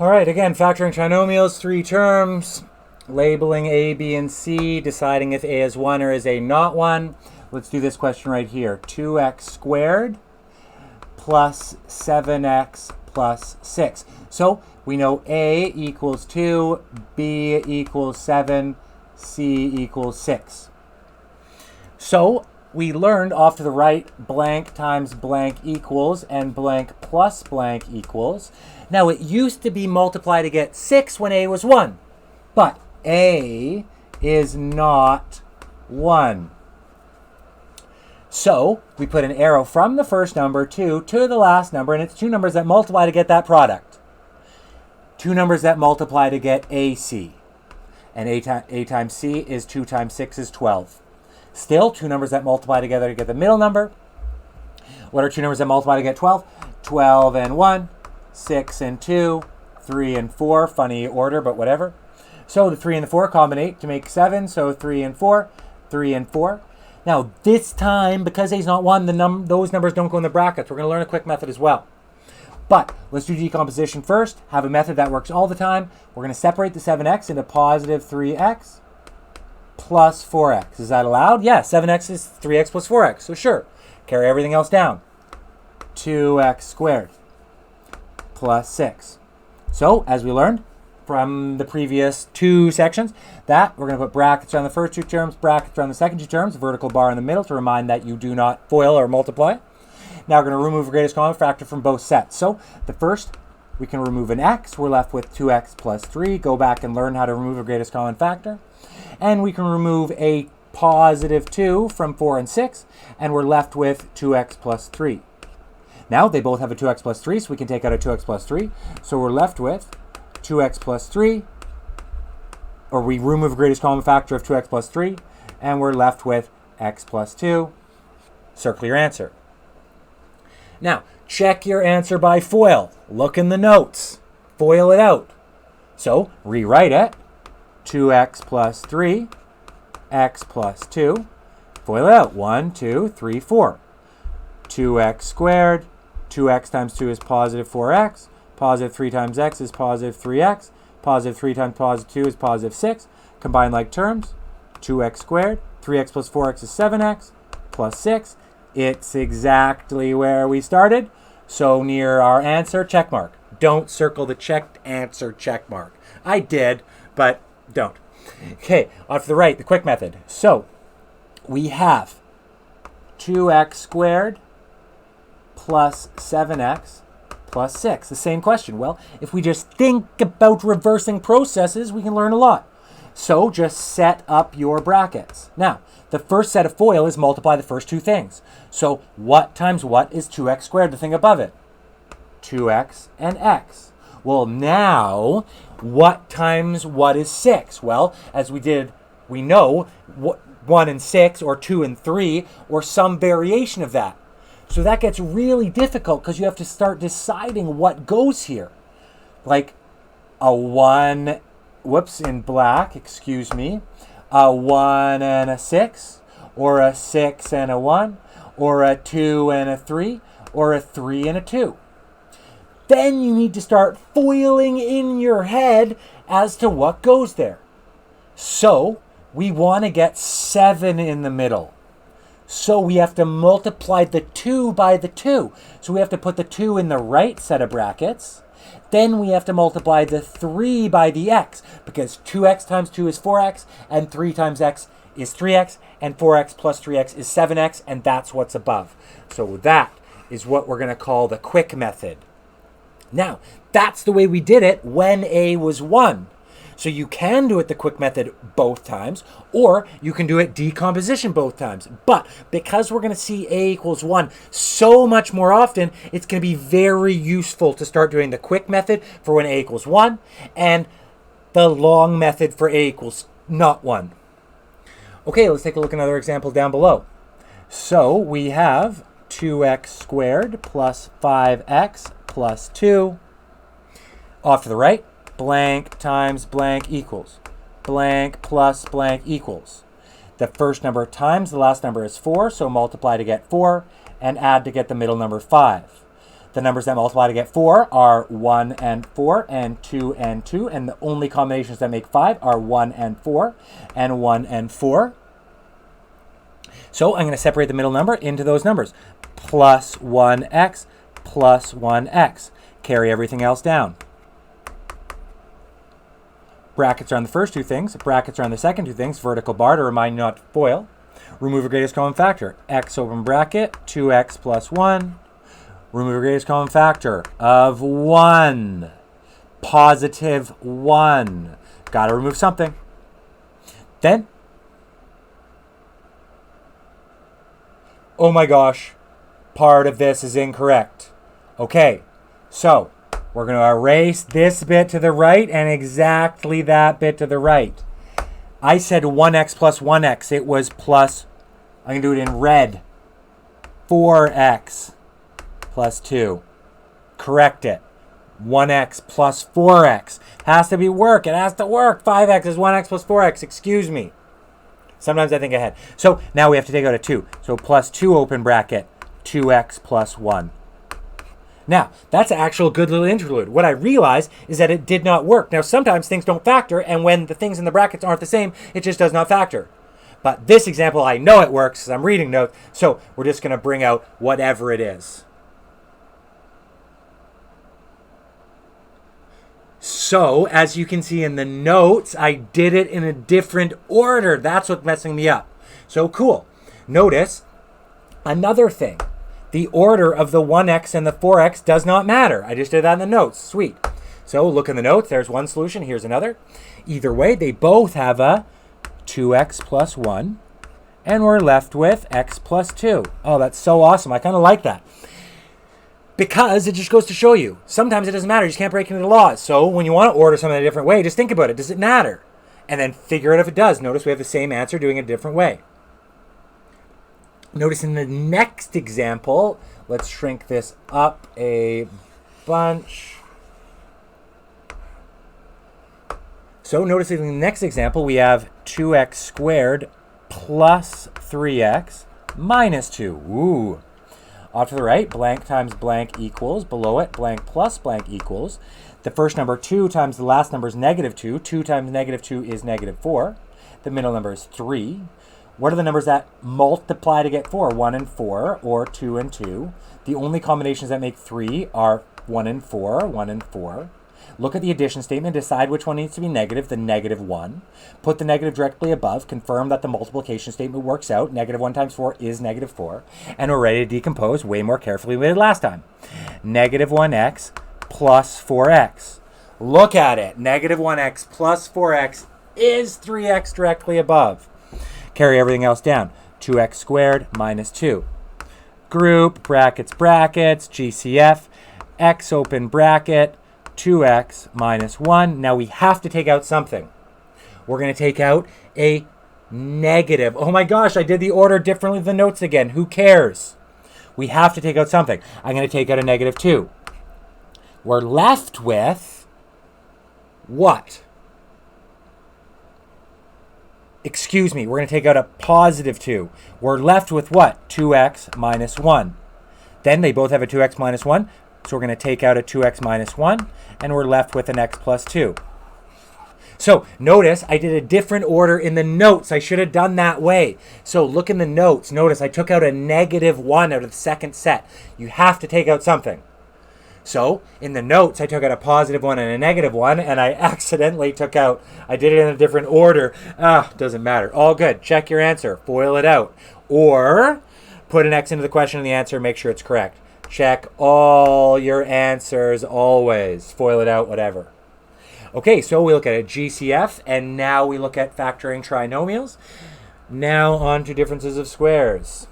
All right, again, factoring trinomials, 3 terms, labeling A, B, and C, deciding if A is 1 or is A not 1. Let's do this question right here. 2x squared plus 7x plus 6. So we know A equals 2, B equals 7, C equals 6. So we learned off to the right, blank times blank equals and blank plus blank equals. Now it used to be multiply to get 6 when A was 1, but A is not 1. So we put an arrow from the first number to the last number, and it's 2 numbers that multiply to get that product. 2 numbers that multiply to get AC. And A times C is 2 times 6 is 12. Still, 2 numbers that multiply together to get the middle number. What are 2 numbers that multiply to get 12? 12 and 1, 6 and 2, 3 and 4. Funny order, but whatever. So the 3 and the 4 combine to make 7. So 3 and 4, 3 and 4. Now this time, because A is not 1, those numbers don't go in the brackets. We're going to learn a quick method as well. But let's do decomposition first. Have a method that works all the time. We're going to separate the 7x into positive 3x plus 4x. Is that allowed? Yeah, 7x is 3x plus 4x. So sure, carry everything else down. 2x squared plus 6. So as we learned from the previous 2 sections, that we're going to put brackets around the first 2 terms, brackets around the second 2 terms, vertical bar in the middle to remind that you do not FOIL or multiply. Now we're going to remove the greatest common factor from both sets. So the first, we can remove an x. We're left with 2x plus 3. Go back and learn how to remove a greatest common factor. And we can remove a positive 2 from 4 and 6. And we're left with 2x plus 3. Now they both have a 2x plus 3, so we can take out a 2x plus 3. So we're left with 2x plus 3. Or we remove a greatest common factor of 2x plus 3. And we're left with x plus 2. Circle your answer. Now, check your answer by FOIL. Look in the notes. FOIL it out. So, rewrite it. 2x plus 3, x plus 2. FOIL it out. 1, 2, 3, 4. 2x squared. 2x times 2 is positive 4x. Positive 3 times x is positive 3x. Positive 3 times positive 2 is positive 6. Combine like terms. 2x squared. 3x plus 4x is 7x plus 6. It's exactly where we started. So near our answer, check mark. Don't circle the checked answer check mark. I did, but don't. Okay, on to the right, the quick method. So we have 2x squared plus 7x plus 6. The same question. Well, if we just think about reversing processes, we can learn a lot. So just set up your brackets. Now, the first set of FOIL is multiply the first 2 things. So what times what is 2x squared, the thing above it? 2x and x. Well, now, what times what is 6? Well, as we did, we know 1 and 6 or 2 and 3 or some variation of that. So that gets really difficult because you have to start deciding what goes here. Like a 1, whoops, in black, excuse me. A 1 and a 6, or a 6 and a 1, or a 2 and a 3, or a 3 and a 2. Then you need to start foiling in your head as to what goes there. So we want to get 7 in the middle. So we have to multiply the 2 by the 2. So we have to put the 2 in the right set of brackets. Then we have to multiply the 3 by the x, because 2x times 2 is 4x, and 3 times x is 3x, and 4x plus 3x is 7x, and that's what's above. So that is what we're going to call the quick method. Now, that's the way we did it when A was 1. So you can do it the quick method both times, or you can do it decomposition both times. But because we're going to see A equals 1 so much more often, it's going to be very useful to start doing the quick method for when A equals 1 and the long method for A equals not 1. Okay, let's take a look at another example down below. So we have 2x squared plus 5x plus 2. Off to the right. Blank times blank equals blank plus blank equals. The first number times the last number is 4, so multiply to get 4 and add to get the middle number 5. The numbers that multiply to get 4 are 1 and 4 and 2 and 2. And the only combinations that make 5 are 1 and 4 and 1 and 4. So I'm going to separate the middle number into those numbers. Plus 1x plus 1x. Carry everything else down. Brackets are on the first two things. Brackets are on the second two things. Vertical bar to remind you not to FOIL. Remove a greatest common factor. X open bracket, 2x plus 1. Remove a greatest common factor of 1. Positive 1. Got to remove something. Then, oh my gosh, part of this is incorrect. Okay, so we're going to erase this bit to the right and exactly that bit to the right. I said 1x plus 1x. It was plus, I'm going to do it in red, 4x plus 2. Correct it. 1x plus 4x. Has to be work. It has to work. 5x is 1x plus 4x. Excuse me. Sometimes I think ahead. So now we have to take out a 2. So plus 2 open bracket, 2x plus 1. Now, that's an actual good little interlude. What I realized is that it did not work. Now, sometimes things don't factor, and when the things in the brackets aren't the same, it just does not factor. But this example, I know it works because I'm reading notes, so we're just going to bring out whatever it is. So, as you can see in the notes, I did it in a different order. That's what's messing me up. So, cool. Notice another thing. The order of the 1x and the 4x does not matter. I just did that in the notes. Sweet. So look in the notes. There's one solution. Here's another. Either way, they both have a 2x plus 1. And we're left with x plus 2. Oh, that's so awesome. I kind of like that. Because it just goes to show you. Sometimes it doesn't matter. You just can't break into the laws. So when you want to order something a different way, just think about it. Does it matter? And then figure out if it does. Notice we have the same answer doing it a different way. Notice in the next example, let's shrink this up a bunch. So notice in the next example, we have 2x squared plus 3x minus 2. Ooh. Off to the right, blank times blank equals. Below it, blank plus blank equals. The first number, 2, times the last number is negative 2. 2 times negative 2 is negative 4. The middle number is 3. What are the numbers that multiply to get 4? 1 and 4, or 2 and 2. The only combinations that make 3 are 1 and 4, 1 and 4. Look at the addition statement, decide which one needs to be negative, the negative 1. Put the negative directly above, confirm that the multiplication statement works out. Negative 1 times 4 is negative 4. And we're ready to decompose way more carefully than we did last time. Negative 1x plus 4x. Look at it. Negative 1x plus 4x is 3x directly above. Carry everything else down. 2x squared minus 2. Group, brackets, brackets, GCF, x open bracket, 2x minus 1. Now we have to take out something. We're going to take out a negative. Oh my gosh, I did the order differently than the notes again. Who cares? We have to take out something. I'm going to take out a negative 2. We're left with what? Excuse me, we're going to take out a positive 2. We're left with what? 2x minus 1. Then they both have a 2x minus 1, so we're going to take out a 2x minus 1, and we're left with an x plus 2. So notice I did a different order in the notes. I should have done that way. So look in the notes. Notice I took out a negative 1 out of the second set. You have to take out something. So in the notes, I took out a positive 1 and a negative 1, and I accidentally took out, I did it in a different order. Doesn't matter. All good. Check your answer. FOIL it out. Or put an X into the question and the answer, make sure it's correct. Check all your answers always. FOIL it out, whatever. Okay, so we look at a GCF, and now we look at factoring trinomials. Now on to differences of squares.